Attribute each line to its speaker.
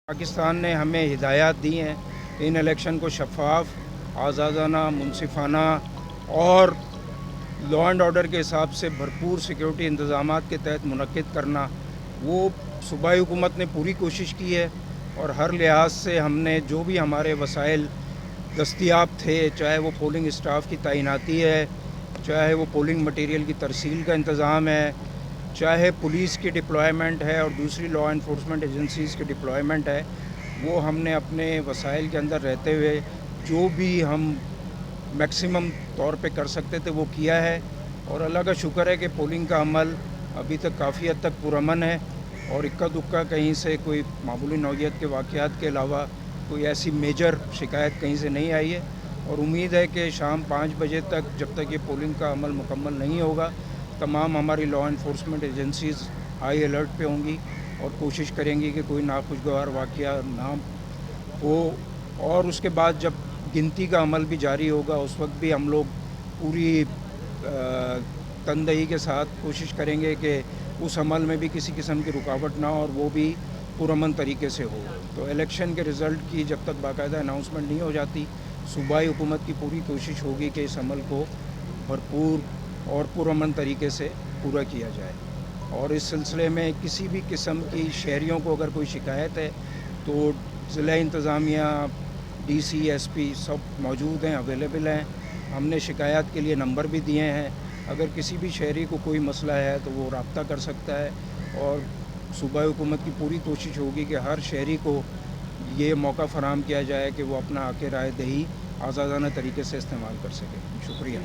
Speaker 1: पाकिस्तान ने हमें हिदायत दी हैं इन इलेक्शन को शफाफ, आज़ादाना, मुनसिफाना और लॉ एंड ऑर्डर के हिसाब से भरपूर सिक्योरिटी इंतज़ामात के तहत मुनक्किद करना। वो सूबाई हुकूमत ने पूरी कोशिश की है और हर लिहाज से हमने जो भी हमारे वसाइल दस्तयाब थे, चाहे वो पोलिंग स्टाफ की तैनाती है, चाहे वो पोलिंग मटीरियल की तरसील का इंतज़ाम है, चाहे पुलिस की डिप्लॉयमेंट है और दूसरी लॉ इन्फोर्समेंट एजेंसीज़ की डिप्लॉयमेंट है, वो हमने अपने वसाइल के अंदर रहते हुए जो भी हम मैक्सिमम तौर पे कर सकते थे वो किया है। और अल्लाह का शुक्र है कि पोलिंग का अमल अभी तक काफ़ी हद तक पुरअमन है और इक्का दुक्का कहीं से कोई मामूली नौइयत के वाक़यात के अलावा कोई ऐसी मेजर शिकायत कहीं से नहीं आई है। और उम्मीद है कि शाम 5 बजे तक, जब तक ये पोलिंग का अमल मुकम्मल नहीं होगा, तमाम हमारी law enforcement agencies high alert पे होंगी और कोशिश करेंगी कि कोई नाखुशगवार वाक़या ना हो। और उसके बाद जब गिनती का अमल भी जारी होगा, उस वक्त भी हम लोग पूरी तनदही के साथ कोशिश करेंगे कि उस अमल में भी किसी किस्म की रुकावट ना हो और वो भी पुरअमन तरीके से हो। तो इलेक्शन के रिज़ल्ट की जब तक बाकायदा अनाउंसमेंट नहीं हो जाती, सूबाई हुकूमत की पूरी कोशिश होगी कि इस अमल को भरपूर और पुरअमन तरीके से पूरा किया जाए। और इस सिलसिले में किसी भी किस्म की शहरियों को अगर कोई शिकायत है तो ज़िला इंतज़ामिया, DC, SP सब मौजूद हैं, अवेलेबल हैं। हमने शिकायत के लिए नंबर भी दिए हैं। अगर किसी भी शहरी को कोई मसला है तो वो रब्ता कर सकता है और सूबाई हुकूमत की पूरी कोशिश होगी कि हर शहरी को ये मौका फ़राहम किया जाए कि वो अपना हक़ राय दही आज़ादाना तरीके से इस्तेमाल कर सके। शुक्रिया।